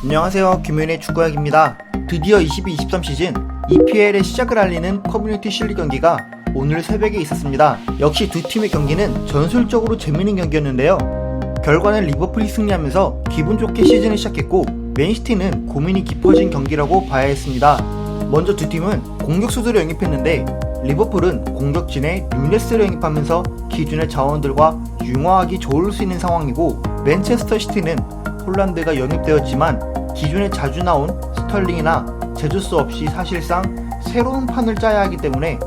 안녕하세요, 김윤의 축구학입니다. 드디어 22-23 시즌 EPL의 시작을 알리는 커뮤니티 실리 경기가 오늘 새벽에 있었습니다. 역시 두 팀의 경기는 전술적으로 재밌는 경기였는데요. 결과는 리버풀이 승리하면서 기분 좋게 시즌을 시작했고, 맨시티는 고민이 깊어진 경기라고 봐야 했습니다. 먼저 두 팀은 공격수들을 영입했는데, 리버풀은 공격진에 누네스를 영입하면서 기존의 자원들과 융화하기 좋을 수 있는 상황이고, 맨체스터 시티는 홀란드가 영입되었지만 기존에 자주 나온 스털링이나 제주스 없이 사실상 새로운 판을 짜야 하기 때문에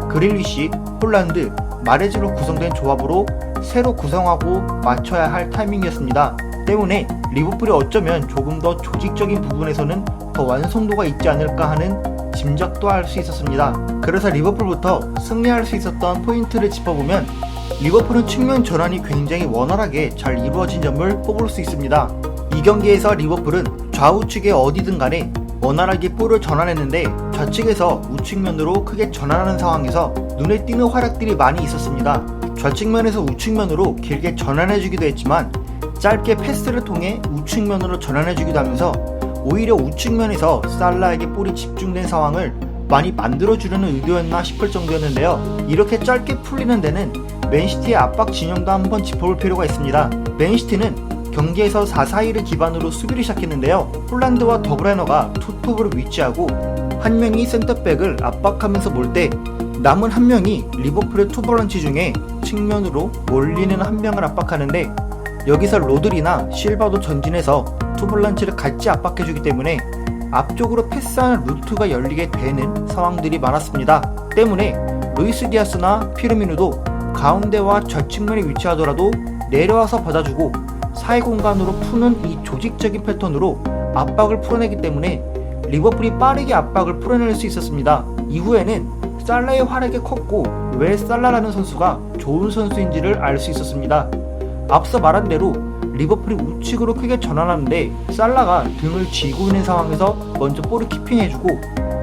그릴리시, 홀란드, 마레즈로 구성된 조합으로 새로 구성하고 맞춰야 할 타이밍이었습니다. 때문에 리버풀이 어쩌면 조금 더 조직적인 부분에서는 더 완성도가 있지 않을까 하는 짐작도 할 수 있었습니다. 그래서 리버풀부터 승리할 수 있었던 포인트를 짚어보면, 리버풀은 측면 전환이 굉장히 원활하게 잘 이루어진 점을 꼽을 수 있습니다. 이 경기에서 리버풀은 좌우측에 어디든 간에 원활하게 볼을 전환했는데, 좌측에서 우측면으로 크게 전환하는 상황에서 눈에 띄는 활약들이 많이 있었습니다. 좌측면에서 우측면으로 길게 전환해주기도 했지만, 짧게 패스를 통해 우측면으로 전환해주기도 하면서 오히려 우측면에서 살라에게 볼이 집중된 상황을 많이 만들어주려는 의도였나 싶을 정도였는데요. 이렇게 짧게 풀리는 데는 맨시티의 압박 진영도 한번 짚어볼 필요가 있습니다. 맨시티는 경기에서 4-4-2를 기반으로 수비를 시작했는데요. 홀란드와 더브라이너가 투톱으로 위치하고 한 명이 센터백을 압박하면서 몰 때 남은 한 명이 리버풀의 투볼런치 중에 측면으로 몰리는 한 명을 압박하는데, 여기서 로드리나 실바도 전진해서 투볼런치를 같이 압박해주기 때문에 앞쪽으로 패스하는 루트가 열리게 되는 상황들이 많았습니다. 때문에 루이스 디아스나 피르미누도 가운데와 좌측면에 위치하더라도 내려와서 받아주고 사이 공간으로 푸는 이 조직적인 패턴으로 압박을 풀어내기 때문에 리버풀이 빠르게 압박을 풀어낼 수 있었습니다. 이후에는 살라의 활약이 컸고, 왜 살라라는 선수가 좋은 선수인지를 알 수 있었습니다. 앞서 말한 대로 리버풀이 우측으로 크게 전환하는데, 살라가 등을 쥐고 있는 상황에서 먼저 볼을 키핑해주고,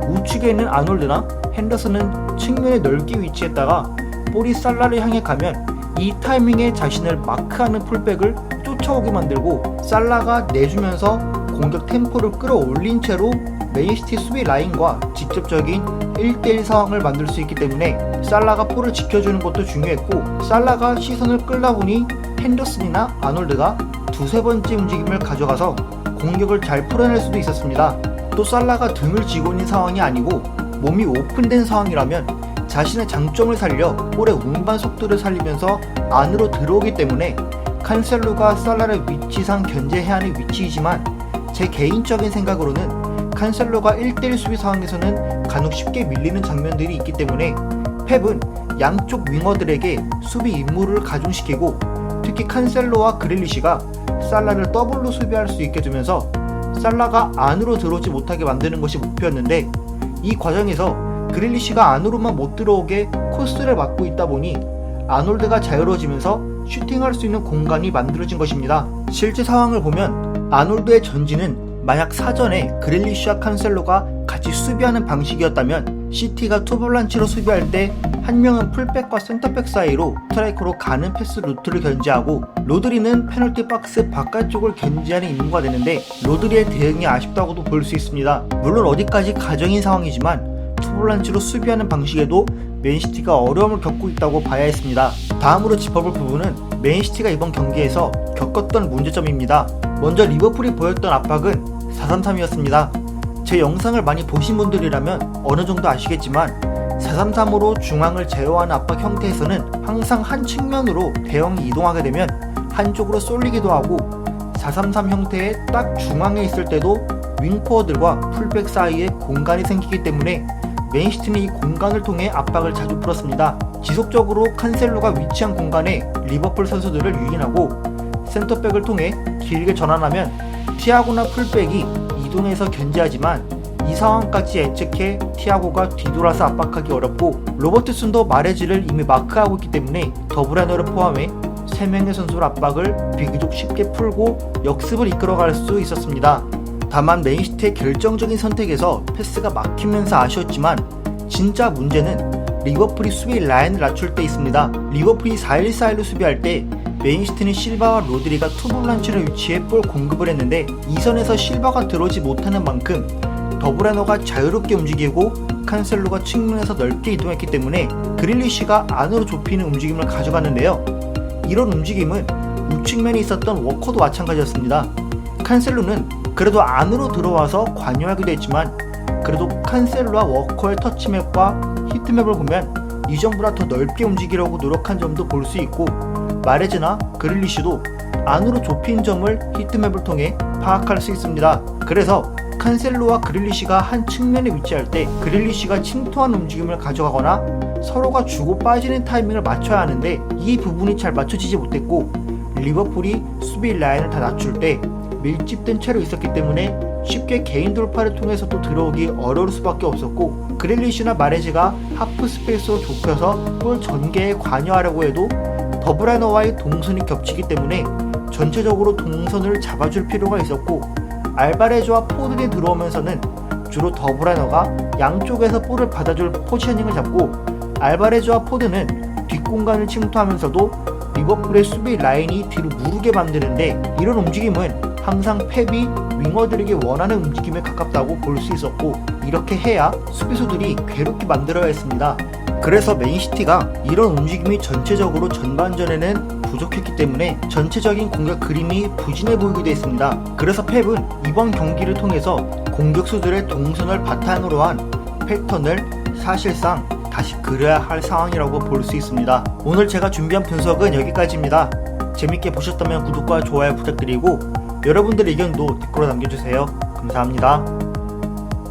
우측에 있는 아놀드나 핸더슨은 측면에 넓게 위치했다가 볼이 살라를 향해 가면 이 타이밍에 자신을 마크하는 풀백을 쫓아오게 만들고, 살라가 내주면서 공격 템포를 끌어올린 채로 맨시티 수비 라인과 직접적인 1대1 상황을 만들 수 있기 때문에 살라가 볼을 지켜주는 것도 중요했고, 살라가 시선을 끌다 보니 핸더슨이나 아놀드가 두세 번째 움직임을 가져가서 공격을 잘 풀어낼 수도 있었습니다. 또 살라가 등을 쥐고 있는 상황이 아니고 몸이 오픈된 상황이라면 자신의 장점을 살려 볼의 운반 속도를 살리면서 안으로 들어오기 때문에 칸셀로가 살라를 위치상 견제해야 하는 위치이지만, 제 개인적인 생각으로는 칸셀로가 1대1 수비 상황에서는 간혹 쉽게 밀리는 장면들이 있기 때문에 펩은 양쪽 윙어들에게 수비 임무를 가중시키고, 특히 칸셀로와 그릴리시가 살라를 더블로 수비할 수 있게 두면서 살라가 안으로 들어오지 못하게 만드는 것이 목표였는데, 이 과정에서 그릴리시가 안으로만 못 들어오게 코스를 막고 있다 보니 아놀드가 자유로워지면서 슈팅할 수 있는 공간이 만들어진 것입니다. 실제 상황을 보면 아놀드의 전진은 만약 사전에 그릴리시와 칸셀로가 같이 수비하는 방식이었다면 시티가 투볼란치로 수비할 때 한 명은 풀백과 센터백 사이로 스트라이커로 가는 패스 루트를 견제하고, 로드리는 페널티 박스 바깥쪽을 견제하는 임무가 되는데, 로드리의 대응이 아쉽다고도 볼 수 있습니다. 물론 어디까지 가정인 상황이지만 투볼란치로 수비하는 방식에도 맨시티가 어려움을 겪고 있다고 봐야 했습니다. 다음으로 짚어볼 부분은 맨시티가 이번 경기에서 겪었던 문제점입니다. 먼저 리버풀이 보였던 압박은 4-3-3이었습니다. 제 영상을 많이 보신 분들이라면 어느 정도 아시겠지만, 4-3-3으로 중앙을 제어하는 압박 형태에서는 항상 한 측면으로 대형이 이동하게 되면 한쪽으로 쏠리기도 하고, 4-3-3 형태의 딱 중앙에 있을 때도 윙포워들과 풀백 사이에 공간이 생기기 때문에 맨시티는 이 공간을 통해 압박을 자주 풀었습니다. 지속적으로 칸셀로가 위치한 공간에 리버풀 선수들을 유인하고 센터백을 통해 길게 전환하면 티아고나 풀백이 이동해서 견제하지만, 이 상황까지 예측해 티아고가 뒤돌아서 압박하기 어렵고, 로버트슨도 마레즈를 이미 마크하고 있기 때문에 더브라이너를 포함해 3명의 선수를 압박을 비교적 쉽게 풀고 역습을 이끌어갈 수 있었습니다. 다만 맨시티의 결정적인 선택에서 패스가 막히면서 아쉬웠지만, 진짜 문제는 리버풀이 수비 라인을 낮출 때 있습니다. 리버풀이 4-1-4-1로 수비할 때 맨시티는 실바와 로드리가 투볼란치를 위치해 볼 공급을 했는데 이 선에서 실바가 들어오지 못하는 만큼 더브라너가 자유롭게 움직이고 칸셀로가 측면에서 넓게 이동했기 때문에 그릴리시가 안으로 좁히는 움직임을 가져갔는데요. 이런 움직임은 우측면에 있었던 워커도 마찬가지였습니다. 칸셀로는 그래도 안으로 들어와서 관여하기도 했지만 그래도 칸셀로와 워커의 터치맵과 히트맵을 보면 이전보다 더 넓게 움직이려고 노력한 점도 볼 수 있고 마레즈나 그릴리시도 안으로 좁힌 점을 히트맵을 통해 파악할 수 있습니다. 그래서 칸셀로와 그릴리시가 한 측면에 위치할 때 그릴리시가 침투한 움직임을 가져가거나 서로가 주고 빠지는 타이밍을 맞춰야 하는데 이 부분이 잘 맞춰지지 못했고 리버풀이 수비 라인을 다 낮출 때 밀집된 채로 있었기 때문에 쉽게 개인 돌파를 통해서도 들어오기 어려울 수밖에 없었고 그릴리시나 마레즈가 하프 스페이스로 좁혀서 볼 전개에 관여하려고 해도 더브라너와의 동선이 겹치기 때문에 전체적으로 동선을 잡아줄 필요가 있었고 알바레즈와 포든이 들어오면서는 주로 더브라너가 양쪽에서 볼을 받아줄 포지셔닝을 잡고 알바레즈와 포든은 뒷공간을 침투하면서도 리버풀의 수비 라인이 뒤로 무르게 만드는데 이런 움직임은 항상 펩이 윙어들에게 원하는 움직임에 가깝다고 볼 수 있었고 이렇게 해야 수비수들이 괴롭게 만들어야 했습니다. 그래서 맨시티가 이런 움직임이 전체적으로 전반전에는 부족했기 때문에 전체적인 공격 그림이 부진해 보이기도 했습니다. 그래서 펩은 이번 경기를 통해서 공격수들의 동선을 바탕으로 한 패턴을 사실상 다시 그려야 할 상황이라고 볼 수 있습니다. 오늘 제가 준비한 분석은 여기까지입니다. 재밌게 보셨다면 구독과 좋아요 부탁드리고 여러분들의 의견도 댓글로 남겨주세요. 감사합니다.